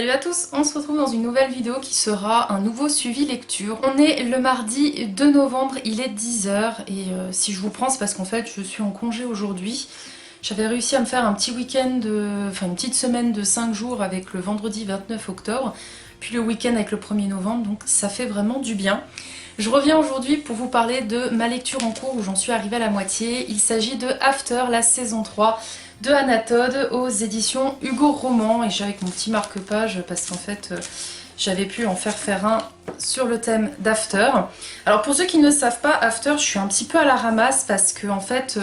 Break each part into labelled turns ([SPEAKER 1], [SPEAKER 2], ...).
[SPEAKER 1] Salut à tous, on se retrouve dans une nouvelle vidéo qui sera un nouveau suivi lecture. On est le mardi 2 novembre, il est 10h et si je vous prends c'est parce qu'en fait je suis en congé aujourd'hui. J'avais réussi à me faire un petit week-end, une petite semaine de 5 jours avec le vendredi 29 octobre, puis le week-end avec le 1er novembre, donc ça fait vraiment du bien. Je reviens aujourd'hui pour vous parler de ma lecture en cours où j'en suis arrivée à la moitié. Il s'agit de After, la saison 3 de Anna Todd aux éditions Hugo Roman. Et j'ai avec mon petit marque-page parce qu'en fait j'avais pu en faire un sur le thème d'After. Alors pour ceux qui ne savent pas, After, je suis un petit peu à la ramasse parce que en fait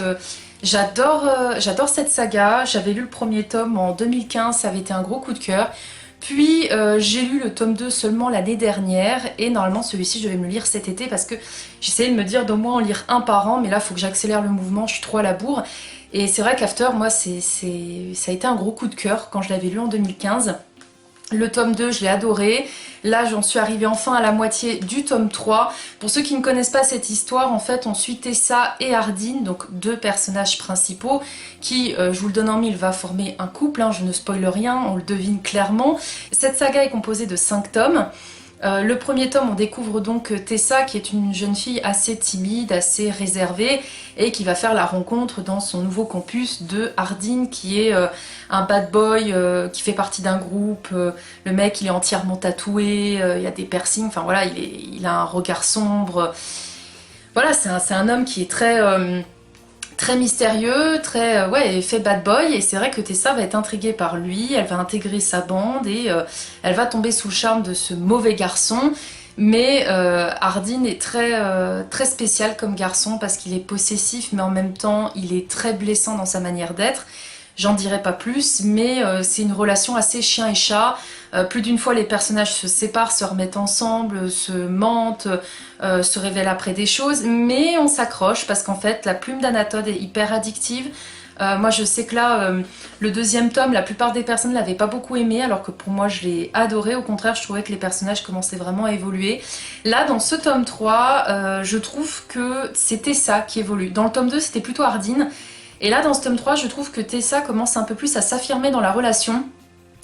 [SPEAKER 1] j'adore cette saga. J'avais lu le premier tome en 2015, ça avait été un gros coup de cœur. Puis j'ai lu le tome 2 seulement l'année dernière et normalement celui-ci je devais me le lire cet été parce que j'essayais de me dire d'au moins en lire un par an, mais là il faut que j'accélère le mouvement, je suis trop à la bourre. Et c'est vrai qu'After, moi ça a été un gros coup de cœur quand je l'avais lu en 2015. Le tome 2, je l'ai adoré. Là, j'en suis arrivée enfin à la moitié du tome 3. Pour ceux qui ne connaissent pas cette histoire, en fait, on suit Tessa et Ardyn, donc deux personnages principaux, qui, je vous le donne en mille, va former un couple. Je ne spoile rien, on le devine clairement. Cette saga est composée de 5 tomes. Le premier tome, on découvre donc Tessa, qui est une jeune fille assez timide, assez réservée, et qui va faire la rencontre dans son nouveau campus de Ardyn, qui est un bad boy, qui fait partie d'un groupe. Le mec, il est entièrement tatoué, il y a des piercings, enfin voilà, il a un regard sombre. Voilà, c'est un homme qui est très mystérieux, très fait bad boy, et c'est vrai que Tessa va être intriguée par lui, elle va intégrer sa bande et elle va tomber sous le charme de ce mauvais garçon. Mais Ardyn est très spécial comme garçon parce qu'il est possessif, mais en même temps il est très blessant dans sa manière d'être. J'en dirai pas plus, mais c'est une relation assez chien et chat. Plus d'une fois les personnages se séparent, se remettent ensemble, se mentent, se révèlent après des choses, mais on s'accroche parce qu'en fait la plume d'Anna Todd est hyper addictive. Moi je sais que là, le deuxième tome, la plupart des personnes ne l'avaient pas beaucoup aimé, alors que pour moi je l'ai adoré. Au contraire, je trouvais que les personnages commençaient vraiment à évoluer. Là, dans ce tome 3, je trouve que c'était ça qui évolue. Dans le tome 2, c'était plutôt Ardyn. Et là, dans ce tome 3, je trouve que Tessa commence un peu plus à s'affirmer dans la relation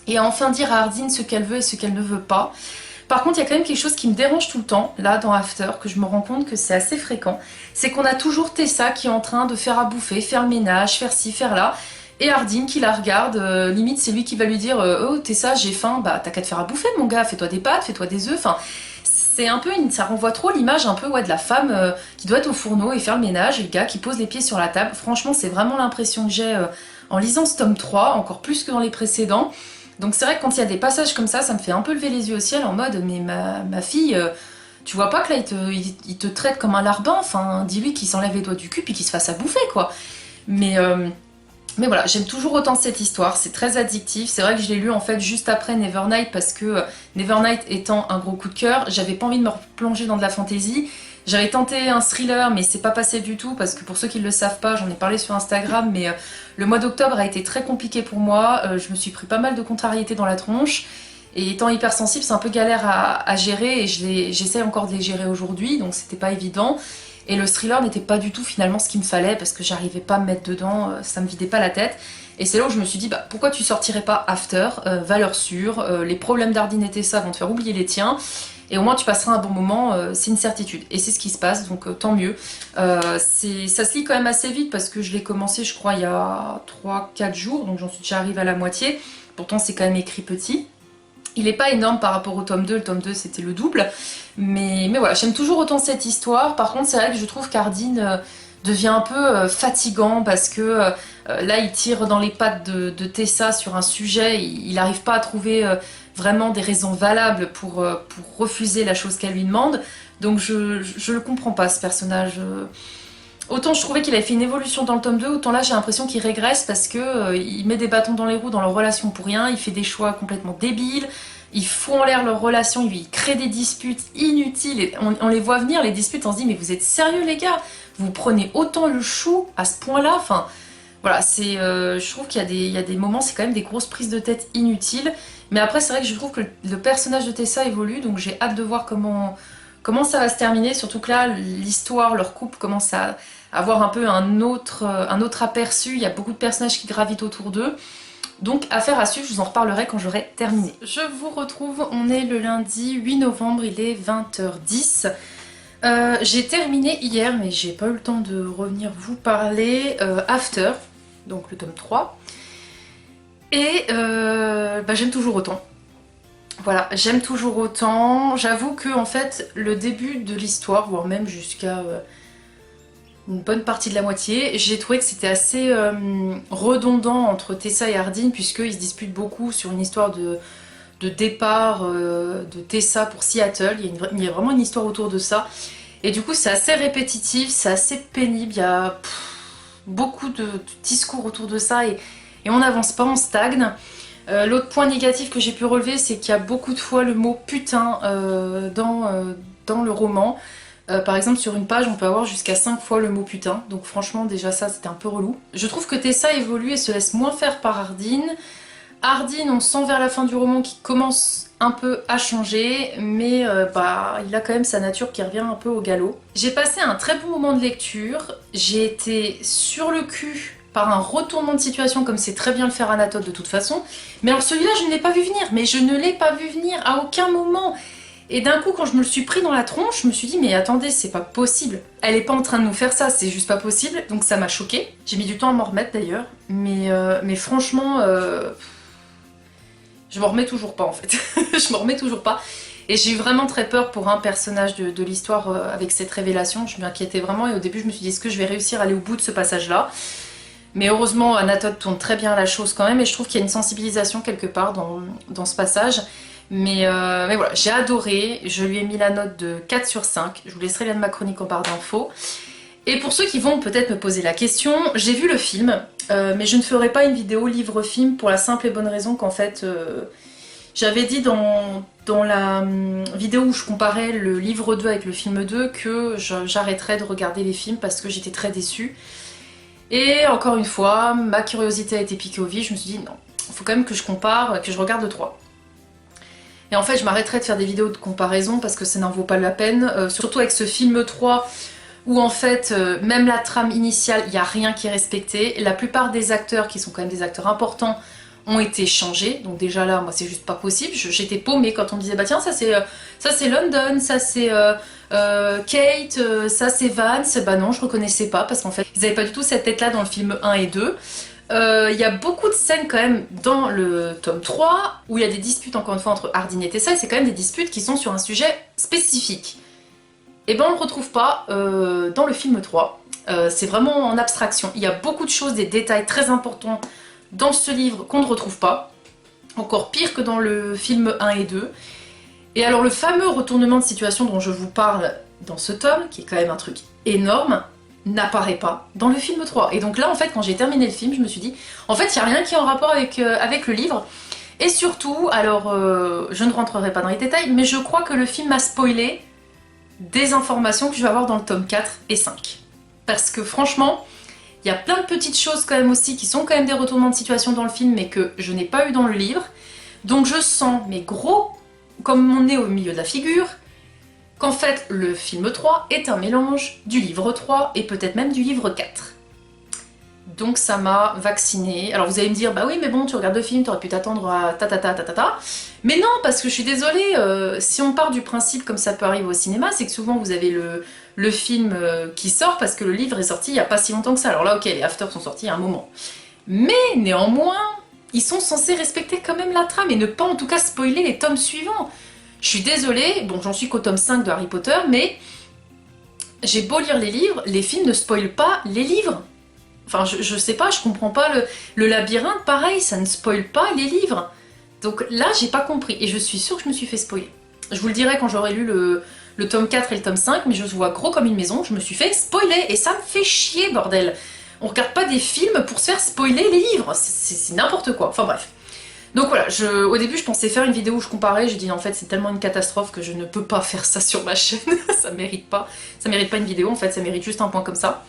[SPEAKER 1] et à enfin dire à Ardyn ce qu'elle veut et ce qu'elle ne veut pas. Par contre, il y a quand même quelque chose qui me dérange tout le temps, là, dans After, que je me rends compte que c'est assez fréquent. C'est qu'on a toujours Tessa qui est en train de faire à bouffer, faire le ménage, faire ci, faire là. Et Ardyn qui la regarde, limite c'est lui qui va lui dire oh Tessa, j'ai faim, bah t'as qu'à te faire à bouffer mon gars, fais-toi des pâtes, fais-toi des œufs, enfin... C'est un peu ça renvoie trop l'image un peu de la femme qui doit être au fourneau et faire le ménage et le gars qui pose les pieds sur la table. Franchement, c'est vraiment l'impression que j'ai en lisant ce tome 3, encore plus que dans les précédents. Donc c'est vrai que quand il y a des passages comme ça me fait un peu lever les yeux au ciel en mode mais ma fille, tu vois pas que là il te traite comme un larbin, enfin dis-lui qu'il s'enlève les doigts du cul puis qu'il se fasse à bouffer quoi. Mais voilà, j'aime toujours autant cette histoire, c'est très addictif. C'est vrai que je l'ai lu en fait juste après Nevernight parce que Nevernight étant un gros coup de cœur, j'avais pas envie de me replonger dans de la fantasy. J'avais tenté un thriller mais c'est pas passé du tout parce que pour ceux qui ne le savent pas, j'en ai parlé sur Instagram, mais le mois d'octobre a été très compliqué pour moi. Je me suis pris pas mal de contrariétés dans la tronche. Et étant hypersensible, c'est un peu galère à gérer et j'essaie encore de les gérer aujourd'hui, donc c'était pas évident. Et le thriller n'était pas du tout finalement ce qu'il me fallait parce que j'arrivais pas à me mettre dedans, ça me vidait pas la tête. Et c'est là où je me suis dit, bah, pourquoi tu sortirais pas After, valeur sûre, les problèmes d'Ardyn et Tessa vont te faire oublier les tiens, et au moins tu passeras un bon moment, c'est une certitude. Et c'est ce qui se passe, donc tant mieux. Ça se lit quand même assez vite parce que je l'ai commencé je crois il y a 3-4 jours, donc j'en suis déjà arrivée à la moitié. Pourtant c'est quand même écrit petit. Il n'est pas énorme par rapport au tome 2, le tome 2 c'était le double, mais voilà, j'aime toujours autant cette histoire. Par contre c'est vrai que je trouve qu'Ardyn devient un peu fatigant parce que là il tire dans les pattes de Tessa sur un sujet, il n'arrive pas à trouver vraiment des raisons valables pour refuser la chose qu'elle lui demande, donc je le comprends pas ce personnage. Autant je trouvais qu'il avait fait une évolution dans le tome 2, autant là j'ai l'impression qu'il régresse parce que il met des bâtons dans les roues dans leur relation pour rien, il fait des choix complètement débiles, il fout en l'air leur relation, il crée des disputes inutiles, et on les voit venir les disputes, on se dit mais vous êtes sérieux les gars, vous prenez autant le chou à ce point là, enfin voilà, je trouve qu'il y a des moments, c'est quand même des grosses prises de tête inutiles, mais après c'est vrai que je trouve que le personnage de Tessa évolue, donc j'ai hâte de voir comment ça va se terminer, surtout que là, l'histoire, leur couple commence à avoir un peu un autre aperçu, il y a beaucoup de personnages qui gravitent autour d'eux. Donc affaire à suivre, je vous en reparlerai quand j'aurai terminé. Je vous retrouve, on est le lundi 8 novembre, il est 20h10. J'ai terminé hier, mais j'ai pas eu le temps de revenir vous parler, After, donc le tome 3. Et j'aime toujours autant. Voilà, j'aime toujours autant. J'avoue que en fait, le début de l'histoire, voire même jusqu'à une bonne partie de la moitié, j'ai trouvé que c'était assez redondant entre Tessa et Hardin, puisqu'ils se disputent beaucoup sur une histoire de départ de Tessa pour Seattle. Il y a vraiment une histoire autour de ça. Et du coup, c'est assez répétitif, c'est assez pénible. Il y a beaucoup de discours autour de ça et on n'avance pas, on stagne. L'autre point négatif que j'ai pu relever, c'est qu'il y a beaucoup de fois le mot putain dans le roman. Par exemple, sur une page, on peut avoir jusqu'à 5 fois le mot putain. Donc franchement, déjà ça, c'était un peu relou. Je trouve que Tessa évolue et se laisse moins faire par Hardin. Hardin, on sent vers la fin du roman qu'il commence un peu à changer, mais il a quand même sa nature qui revient un peu au galop. J'ai passé un très bon moment de lecture. J'ai été sur le cul par un retournement de situation, comme c'est très bien le faire Anatole de toute façon. Mais alors celui-là, je ne l'ai pas vu venir. Mais je ne l'ai pas vu venir à aucun moment. Et d'un coup, quand je me le suis pris dans la tronche, je me suis dit, mais attendez, c'est pas possible. Elle est pas en train de nous faire ça, c'est juste pas possible. Donc ça m'a choquée. J'ai mis du temps à m'en remettre d'ailleurs. Mais franchement, je m'en remets toujours pas en fait. Je m'en remets toujours pas. Et j'ai eu vraiment très peur pour un personnage de l'histoire avec cette révélation. Je m'inquiétais vraiment et au début, je me suis dit, est-ce que je vais réussir à aller au bout de ce passage-là? Mais heureusement, Anatole tourne très bien la chose quand même et je trouve qu'il y a une sensibilisation quelque part dans ce passage. Mais voilà, j'ai adoré, je lui ai mis la note de 4 sur 5, je vous laisserai lire ma chronique en barre d'infos. Et pour ceux qui vont peut-être me poser la question, j'ai vu le film, mais je ne ferai pas une vidéo livre-film pour la simple et bonne raison qu'en fait, j'avais dit dans la vidéo où je comparais le livre 2 avec le film 2 que j'arrêterais de regarder les films parce que j'étais très déçue. Et encore une fois, ma curiosité a été piquée au vif, je me suis dit non, il faut quand même que je compare, que je regarde le 3. Et en fait, je m'arrêterai de faire des vidéos de comparaison parce que ça n'en vaut pas la peine, surtout avec ce film 3 où en fait, même la trame initiale, il n'y a rien qui est respecté. La plupart des acteurs, qui sont quand même des acteurs importants, ont été changés. Donc déjà là, moi, c'est juste pas possible. J'étais paumée quand on me disait, bah tiens, ça c'est London, ça c'est Kate, ça c'est Vance. Bah non, je reconnaissais pas parce qu'en fait, ils n'avaient pas du tout cette tête-là dans le film 1 et 2. Il y a beaucoup de scènes quand même dans le tome 3 où il y a des disputes encore une fois entre Hardin et Tessa et c'est quand même des disputes qui sont sur un sujet spécifique. Et ben on le retrouve pas dans le film 3, c'est vraiment en abstraction. Il y a beaucoup de choses, des détails très importants dans ce livre qu'on ne retrouve pas, encore pire que dans le film 1 et 2. Et alors le fameux retournement de situation dont je vous parle dans ce tome, qui est quand même un truc énorme, n'apparaît pas dans le film 3. Et donc là, en fait, quand j'ai terminé le film, je me suis dit, en fait, il n'y a rien qui est en rapport avec le livre. Et surtout, alors, je ne rentrerai pas dans les détails, mais je crois que le film m'a spoilé des informations que je vais avoir dans le tome 4 et 5. Parce que franchement, il y a plein de petites choses quand même aussi qui sont quand même des retournements de situation dans le film, mais que je n'ai pas eu dans le livre. Donc je sens, mais gros, comme mon nez au milieu de la figure, qu'en fait le film 3 est un mélange du livre 3 et peut-être même du livre 4. Donc ça m'a vaccinée. Alors vous allez me dire, bah oui mais bon tu regardes le film, t'aurais pu t'attendre à ta. Mais non, parce que je suis désolée, si on part du principe comme ça peut arriver au cinéma, c'est que souvent vous avez le film qui sort parce que le livre est sorti il n'y a pas si longtemps que ça. Alors là ok, les afters sont sortis il y a un moment. Mais néanmoins, ils sont censés respecter quand même la trame et ne pas en tout cas spoiler les tomes suivants. Je suis désolée, bon j'en suis qu'au tome 5 de Harry Potter, mais j'ai beau lire les livres, les films ne spoilent pas les livres. Enfin je sais pas, je comprends pas, le labyrinthe pareil, ça ne spoile pas les livres. Donc là j'ai pas compris et je suis sûre que je me suis fait spoiler. Je vous le dirai quand j'aurai lu le tome 4 et le tome 5, mais je vois gros comme une maison, je me suis fait spoiler et ça me fait chier bordel. On regarde pas des films pour se faire spoiler les livres, c'est n'importe quoi, enfin bref. Donc voilà, au début je pensais faire une vidéo où je comparais, j'ai dit en fait c'est tellement une catastrophe que je ne peux pas faire ça sur ma chaîne, ça mérite pas une vidéo en fait, ça mérite juste un point comme ça.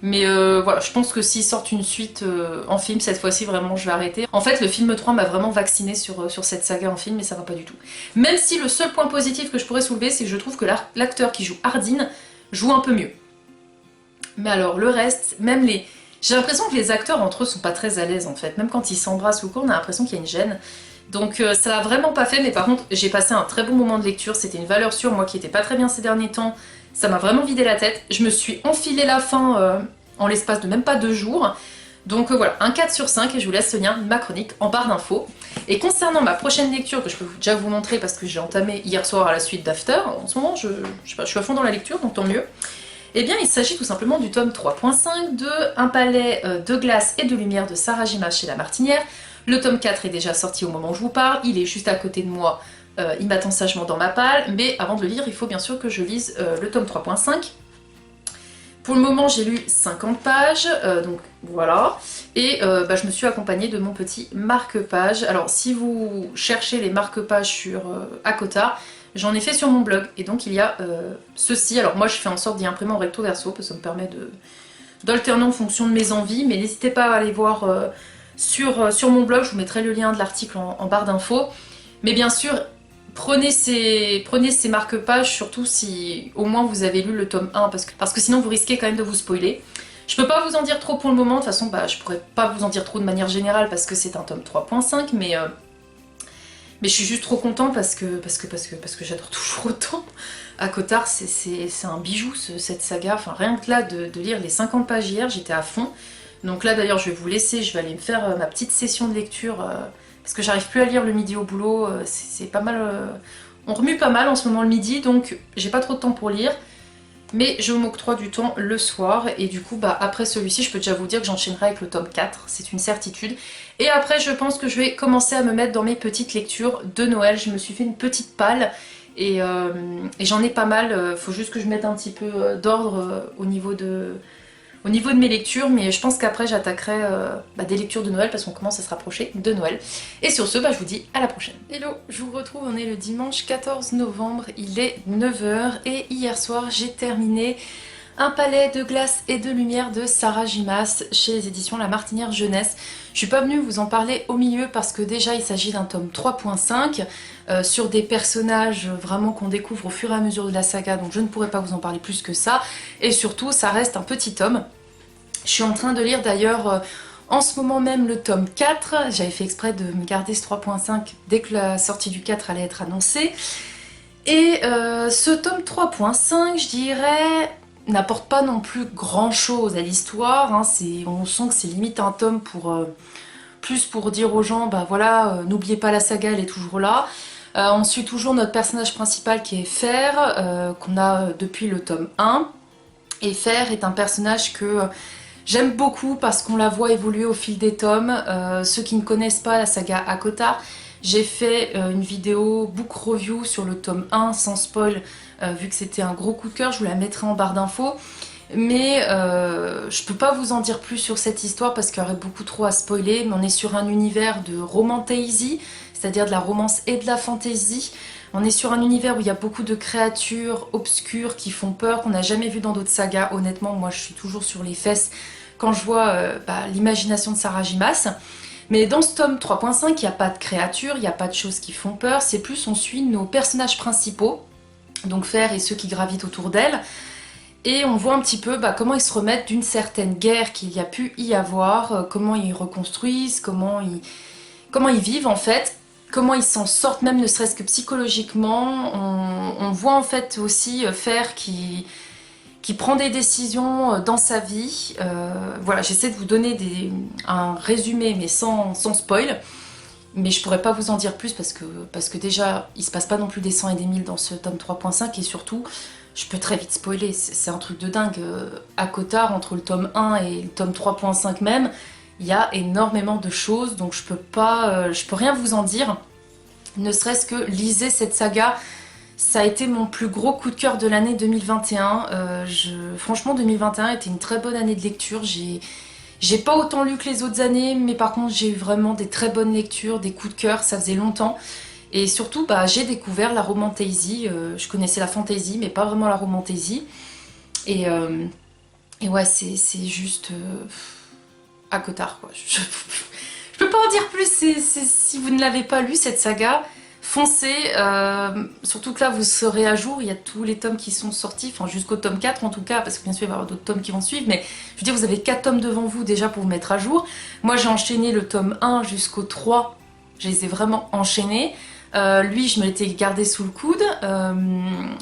[SPEAKER 1] Mais voilà, je pense que s'ils sortent une suite en film, cette fois-ci vraiment je vais arrêter. En fait le film 3 m'a vraiment vaccinée sur cette saga en film et ça va pas du tout. Même si le seul point positif que je pourrais soulever c'est que je trouve que l'acteur qui joue Hardin joue un peu mieux. Mais alors le reste, même les... J'ai l'impression que les acteurs entre eux sont pas très à l'aise en fait. Même quand ils s'embrassent ou quoi, on a l'impression qu'il y a une gêne. Donc ça l'a vraiment pas fait, mais par contre j'ai passé un très bon moment de lecture, c'était une valeur sûre, moi qui était pas très bien ces derniers temps, ça m'a vraiment vidé la tête. Je me suis enfilé la fin en l'espace de même pas 2 jours. Donc voilà, un 4 sur 5 et je vous laisse le lien de ma chronique en barre d'infos. Et concernant ma prochaine lecture, que je peux déjà vous montrer parce que j'ai entamé hier soir à la suite d'After, en ce moment je sais pas, je suis à fond dans la lecture, donc tant mieux. Eh bien il s'agit tout simplement du tome 3.5 de Un palais de glace et de lumière de Sarah Gima chez La Martinière. Le tome 4 est déjà sorti au moment où je vous parle, il est juste à côté de moi, il m'attend sagement dans ma palle, mais avant de le lire, il faut bien sûr que je lise le tome 3.5. Pour le moment, j'ai lu 50 pages, donc voilà, et je me suis accompagnée de mon petit marque-page. Alors, si vous cherchez les marque-pages sur Akota, j'en ai fait sur mon blog, et donc il y a ceci. Alors moi, je fais en sorte d'y imprimer en recto-verso, parce que ça me permet d'alterner en fonction de mes envies, mais n'hésitez pas à aller voir sur mon blog, je vous mettrai le lien de l'article en barre d'infos. Mais bien sûr, prenez ces marque-pages, surtout si au moins vous avez lu le tome 1, parce que sinon vous risquez quand même de vous spoiler. Je peux pas vous en dire trop pour le moment, de toute façon je pourrais pas vous en dire trop de manière générale parce que c'est un tome 3.5, mais je suis juste trop contente parce que j'adore toujours autant. Akotard, c'est un bijou cette saga, enfin rien que là de lire les 50 pages hier, j'étais à fond. Donc là d'ailleurs je vais vous laisser, je vais aller me faire ma petite session de lecture parce que j'arrive plus à lire le midi au boulot, c'est pas mal... on remue pas mal en ce moment le midi, donc j'ai pas trop de temps pour lire. Mais je m'octroie du temps le soir, et du coup après celui-ci je peux déjà vous dire que j'enchaînerai avec le tome 4, c'est une certitude. Et après je pense que je vais commencer à me mettre dans mes petites lectures de Noël, je me suis fait une petite palle, et j'en ai pas mal, faut juste que je mette un petit peu d'ordre au niveau de mes lectures, mais je pense qu'après j'attaquerai des lectures de Noël parce qu'on commence à se rapprocher de Noël. Et sur ce, je vous dis à la prochaine. Hello, je vous retrouve, on est le dimanche 14 novembre, il est 9 h et hier soir j'ai terminé Un palais de glace et de lumière de Sarah Gimas chez les éditions La Martinière Jeunesse. Je suis pas venue vous en parler au milieu parce que déjà il s'agit d'un tome 3.5 sur des personnages vraiment qu'on découvre au fur et à mesure de la saga, donc je ne pourrais pas vous en parler plus que ça. Et surtout, ça reste un petit tome. Je suis en train de lire d'ailleurs en ce moment même le tome 4. J'avais fait exprès de me garder ce 3.5 dès que la sortie du 4 allait être annoncée. Et ce tome 3.5, je dirais, n'apporte pas non plus grand chose à l'histoire. Hein. On sent que c'est limite un tome plus pour dire aux gens, voilà, n'oubliez pas la saga, elle est toujours là. On suit toujours notre personnage principal qui est Fer, qu'on a depuis le tome 1. Et Fer est un personnage que j'aime beaucoup parce qu'on la voit évoluer au fil des tomes. Ceux qui ne connaissent pas la saga Akota, j'ai fait une vidéo book review sur le tome 1 sans spoil, vu que c'était un gros coup de cœur, je vous la mettrai en barre d'infos. Mais je peux pas vous en dire plus sur cette histoire parce qu'il y aurait beaucoup trop à spoiler, mais on est sur un univers de romantasy, c'est-à-dire de la romance et de la fantasy. On est sur un univers où il y a beaucoup de créatures obscures qui font peur, qu'on n'a jamais vu dans d'autres sagas. Honnêtement, moi je suis toujours sur les fesses quand je vois l'imagination de Sarah Gimas. Mais dans ce tome 3.5, il n'y a pas de créatures, il n'y a pas de choses qui font peur, c'est plus on suit nos personnages principaux, donc Fer et ceux qui gravitent autour d'elle, et on voit un petit peu comment ils se remettent d'une certaine guerre qu'il y a pu y avoir, comment ils reconstruisent, comment ils vivent en fait, comment ils s'en sortent même ne serait-ce que psychologiquement. On voit en fait aussi Fer qui prend des décisions dans sa vie. Voilà, j'essaie de vous donner un résumé mais sans spoil. Mais je pourrais pas vous en dire plus parce que déjà, il se passe pas non plus des 100 et des 1000 dans ce tome 3.5 et surtout, je peux très vite spoiler, c'est un truc de dingue. À Cotard, entre le tome 1 et le tome 3.5 même, il y a énormément de choses, donc je peux rien vous en dire. Ne serait-ce que lisez cette saga. Ça a été mon plus gros coup de cœur de l'année 2021. Franchement, 2021 était une très bonne année de lecture. J'ai pas autant lu que les autres années, mais par contre, j'ai eu vraiment des très bonnes lectures, des coups de cœur, ça faisait longtemps. Et surtout, j'ai découvert la romantasy. Je connaissais la fantasy, mais pas vraiment la romantasy. Et ouais, c'est juste à Cotard, quoi. Je peux pas en dire plus. Si vous ne l'avez pas lu, cette saga, foncez, surtout que là vous serez à jour, il y a tous les tomes qui sont sortis, enfin jusqu'au tome 4 en tout cas, parce que bien sûr il va y avoir d'autres tomes qui vont suivre, mais je veux dire vous avez 4 tomes devant vous déjà pour vous mettre à jour. Moi j'ai enchaîné le tome 1 jusqu'au 3, je les ai vraiment enchaînés. Lui je me l'étais gardé sous le coude,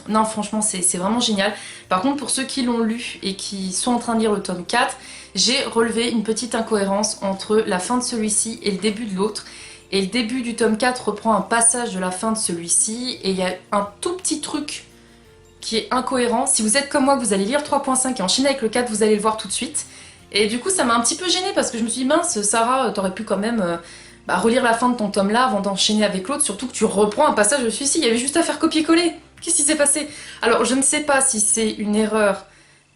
[SPEAKER 1] non franchement c'est vraiment génial. Par contre pour ceux qui l'ont lu et qui sont en train de lire le tome 4, j'ai relevé une petite incohérence entre la fin de celui-ci et le début de l'autre. Et le début du tome 4 reprend un passage de la fin de celui-ci, et il y a un tout petit truc qui est incohérent. Si vous êtes comme moi, que vous allez lire 3.5 et enchaîner avec le 4, vous allez le voir tout de suite. Et du coup ça m'a un petit peu gênée parce que je me suis dit mince Sarah, t'aurais pu quand même relire la fin de ton tome là avant d'enchaîner avec l'autre, surtout que tu reprends un passage de celui-ci, il y avait juste à faire copier-coller. Qu'est-ce qui s'est passé? Alors je ne sais pas si c'est une erreur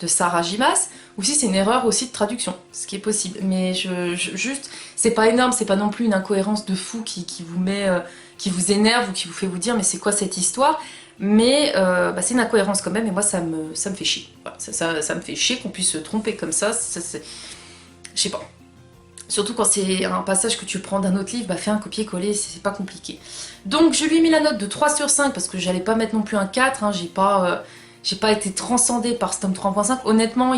[SPEAKER 1] de Sarah Gimas ou si c'est une erreur aussi de traduction, ce qui est possible, mais juste, c'est pas énorme, c'est pas non plus une incohérence de fou qui vous met, qui vous énerve ou qui vous fait vous dire mais c'est quoi cette histoire, mais c'est une incohérence quand même, et moi ça me fait chier. Voilà, ça me fait chier qu'on puisse se tromper comme ça, je sais pas. Surtout quand c'est un passage que tu prends d'un autre livre, fais un copier-coller, c'est pas compliqué. Donc je lui ai mis la note de 3 sur 5 parce que j'allais pas mettre non plus un 4, hein, j'ai pas été transcendée par ce tome 3.5. Honnêtement,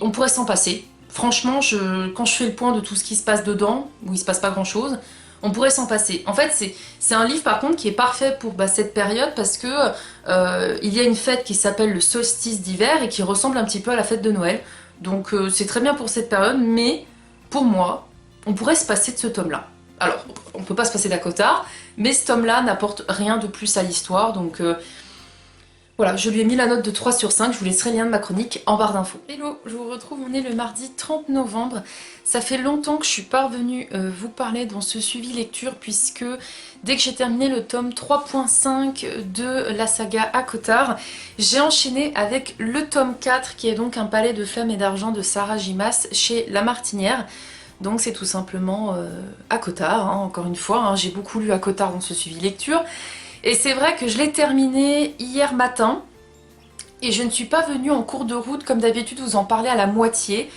[SPEAKER 1] on pourrait s'en passer. Franchement, quand je fais le point de tout ce qui se passe dedans, où il se passe pas grand chose, on pourrait s'en passer. En fait, c'est un livre par contre qui est parfait pour cette période parce que il y a une fête qui s'appelle le solstice d'hiver et qui ressemble un petit peu à la fête de Noël. Donc c'est très bien pour cette période, mais pour moi, on pourrait se passer de ce tome-là. Alors, on peut pas se passer d'Acotar, mais ce tome-là n'apporte rien de plus à l'histoire, donc voilà, je lui ai mis la note de 3 sur 5, je vous laisserai le lien de ma chronique en barre d'infos. Hello, je vous retrouve, on est le mardi 30 novembre. Ça fait longtemps que je suis pas revenue vous parler dans ce suivi lecture, puisque dès que j'ai terminé le tome 3.5 de la saga Akotar, j'ai enchaîné avec le tome 4, qui est donc un palais de flammes et d'argent de Sarah Gimas chez La Martinière. Donc c'est tout simplement Akotar, hein, encore une fois, hein, j'ai beaucoup lu Akotar dans ce suivi lecture. Et c'est vrai que je l'ai terminé hier matin et je ne suis pas venue en cours de route comme d'habitude vous en parler à la moitié,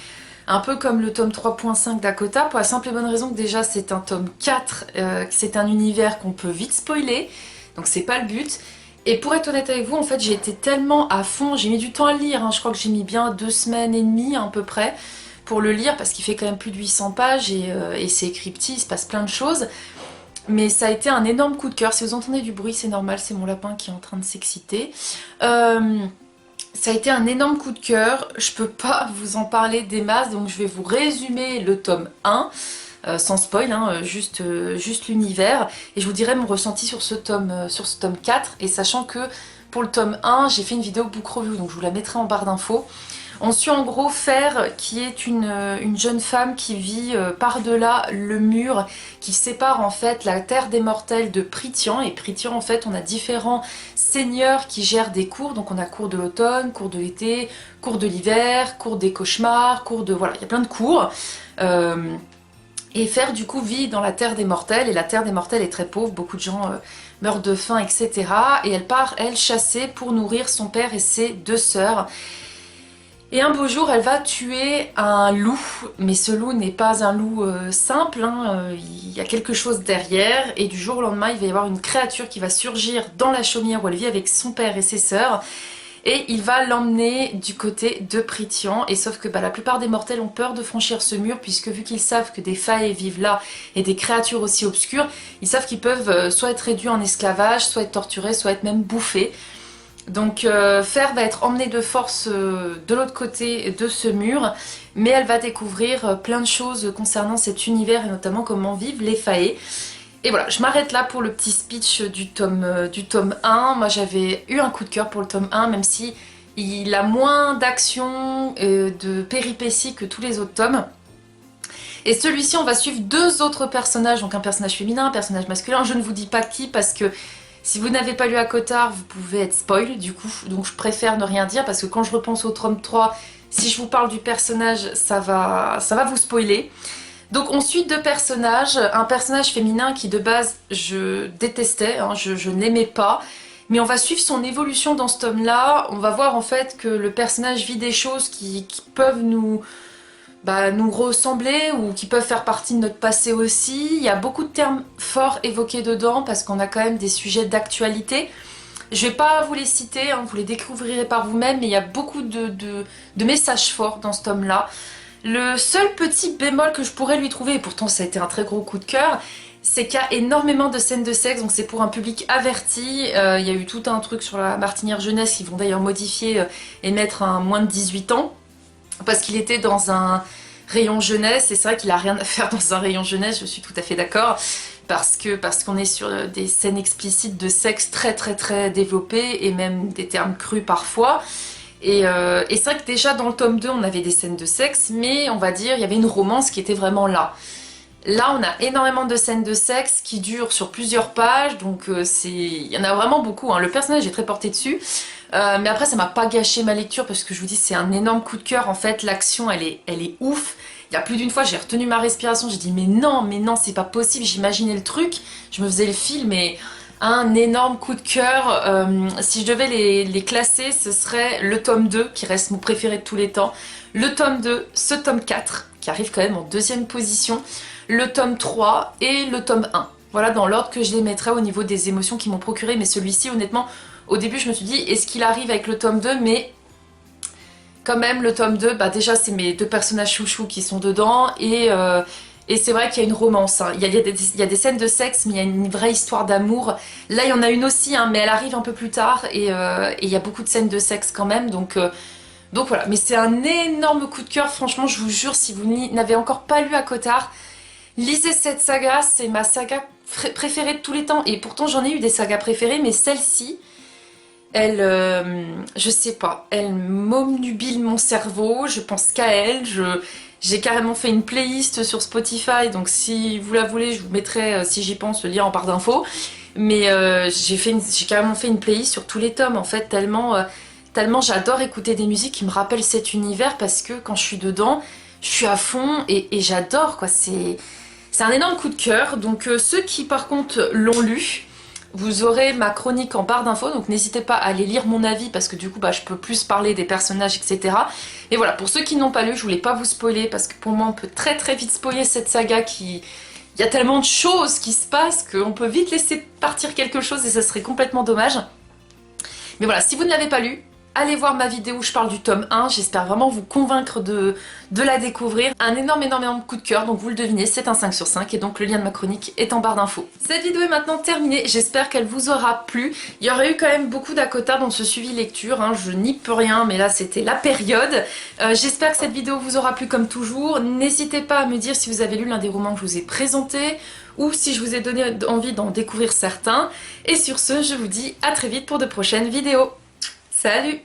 [SPEAKER 1] un peu comme le tome 3.5 d'Akotar, pour la simple et bonne raison que déjà c'est un tome 4, que c'est un univers qu'on peut vite spoiler, donc c'est pas le but. Et pour être honnête avec vous, en fait j'ai été tellement à fond, j'ai mis du temps à le lire, hein, je crois que j'ai mis bien 2 semaines et demie à peu près pour le lire parce qu'il fait quand même plus de 800 pages et c'est écrit petit, il se passe plein de choses. Mais ça a été un énorme coup de cœur. Si vous entendez du bruit, c'est normal, c'est mon lapin qui est en train de s'exciter. Ça a été un énorme coup de cœur. Je peux pas vous en parler des masses, donc je vais vous résumer le tome 1, sans spoil, hein, juste l'univers. Et je vous dirai mon ressenti sur ce tome 4. Et sachant que pour le tome 1, j'ai fait une vidéo book review, donc je vous la mettrai en barre d'infos. On suit en gros Fer, qui est une jeune femme qui vit par-delà le mur qui sépare en fait la terre des mortels de Prythian. Et Prythian, en fait, on a différents seigneurs qui gèrent des cours. Donc on a cour de l'automne, cour de l'été, cour de l'hiver, cour des cauchemars, cour de... Voilà, il y a plein de cours. Et Fer, du coup, vit dans la terre des mortels. Et la terre des mortels est très pauvre, beaucoup de gens meurent de faim, etc. Et elle part, elle, chasser pour nourrir son père et ses 2 sœurs. Et un beau jour, elle va tuer un loup, mais ce loup n'est pas un loup simple, hein, il y a quelque chose derrière, et du jour au lendemain, il va y avoir une créature qui va surgir dans la chaumière où elle vit avec son père et ses sœurs, et il va l'emmener du côté de Prythian, et sauf que la plupart des mortels ont peur de franchir ce mur, puisque vu qu'ils savent que des failles vivent là, et des créatures aussi obscures, ils savent qu'ils peuvent soit être réduits en esclavage, soit être torturés, soit être même bouffés. Donc Fer va être emmenée de force de l'autre côté de ce mur, mais elle va découvrir plein de choses concernant cet univers et notamment comment vivent les faées. Et voilà, je m'arrête là pour le petit speech du tome 1. Moi j'avais eu un coup de cœur pour le tome 1, même si il a moins d'action et de péripéties que tous les autres tomes. Et celui-ci, on va suivre 2 autres personnages, donc un personnage féminin, un personnage masculin. Je ne vous dis pas qui parce que si vous n'avez pas lu Akotar, vous pouvez être spoil du coup, donc je préfère ne rien dire parce que quand je repense au tome 3, si je vous parle du personnage, ça va vous spoiler. Donc on suit 2 personnages, un personnage féminin qui de base je détestais, hein, je ne l'aimais pas, mais on va suivre son évolution dans ce tome-là, on va voir en fait que le personnage vit des choses qui peuvent nous nous ressembler ou qui peuvent faire partie de notre passé aussi. Il y a beaucoup de termes forts évoqués dedans parce qu'on a quand même des sujets d'actualité. Je vais pas vous les citer, hein, vous les découvrirez par vous-même, mais il y a beaucoup de messages forts dans ce tome-là. Le seul petit bémol que je pourrais lui trouver, et pourtant ça a été un très gros coup de cœur, c'est qu'il y a énormément de scènes de sexe, donc c'est pour un public averti. Il y a eu tout un truc sur la Martinière jeunesse qu'ils vont d'ailleurs modifier et mettre un moins de 18 ans, parce qu'il était dans un rayon jeunesse, et c'est vrai qu'il a rien à faire dans un rayon jeunesse, je suis tout à fait d'accord, parce qu'on est sur des scènes explicites de sexe très développées, et même des termes crus parfois. Et c'est vrai que déjà dans le tome 2 on avait des scènes de sexe, mais on va dire il y avait une romance qui était vraiment là. Là on a énormément de scènes de sexe qui durent sur plusieurs pages, donc il y en a vraiment beaucoup, hein. Le personnage est très porté dessus, mais après ça m'a pas gâché ma lecture parce que je vous dis c'est un énorme coup de cœur en fait, l'action elle est ouf. Il y a plus d'une fois j'ai retenu ma respiration, j'ai dit mais non c'est pas possible, j'imaginais le truc, je me faisais le film et un énorme coup de cœur. Si je devais les classer, ce serait le tome 2 qui reste mon préféré de tous les temps, le tome 2, ce tome 4 qui arrive quand même en deuxième position, le tome 3 et le tome 1. Voilà dans l'ordre que je les mettrais au niveau des émotions qui m'ont procuré, mais celui-ci honnêtement au début je me suis dit est-ce qu'il arrive avec le tome 2, mais quand même le tome 2, déjà c'est mes deux personnages chouchous qui sont dedans et c'est vrai qu'il y a une romance, hein. Il y a des scènes de sexe, mais il y a une vraie histoire d'amour. Là, il y en a une aussi, hein, mais elle arrive un peu plus tard, et il y a beaucoup de scènes de sexe quand même, donc voilà. Mais c'est un énorme coup de cœur, franchement, je vous jure, si vous n'avez encore pas lu à Cotard, lisez cette saga, c'est ma saga préférée de tous les temps, et pourtant j'en ai eu des sagas préférées, mais celle-ci, elle, je sais pas, elle m'obnubile mon cerveau, je pense qu'à elle, j'ai carrément fait une playlist sur Spotify, donc si vous la voulez, je vous mettrai, si j'y pense, le lien en barre d'infos. Mais j'ai carrément fait une playlist sur tous les tomes, en fait, tellement j'adore écouter des musiques qui me rappellent cet univers, parce que quand je suis dedans, je suis à fond et j'adore, quoi. C'est un énorme coup de cœur, donc ceux qui, par contre, l'ont lu, vous aurez ma chronique en barre d'infos, donc n'hésitez pas à aller lire mon avis parce que du coup je peux plus parler des personnages, etc. Et voilà, pour ceux qui n'ont pas lu, je voulais pas vous spoiler parce que pour moi on peut très vite spoiler cette saga qui... Il y a tellement de choses qui se passent qu'on peut vite laisser partir quelque chose et ça serait complètement dommage. Mais voilà, si vous ne l'avez pas lu, allez voir ma vidéo où je parle du tome 1, j'espère vraiment vous convaincre de la découvrir. Un énorme coup de cœur, donc vous le devinez, c'est un 5 sur 5 et donc le lien de ma chronique est en barre d'infos. Cette vidéo est maintenant terminée, j'espère qu'elle vous aura plu. Il y aurait eu quand même beaucoup d'à côté dans ce suivi lecture, hein. Je n'y peux rien, mais là c'était la période. J'espère que cette vidéo vous aura plu comme toujours. N'hésitez pas à me dire si vous avez lu l'un des romans que je vous ai présentés ou si je vous ai donné envie d'en découvrir certains. Et sur ce, je vous dis à très vite pour de prochaines vidéos. Salut!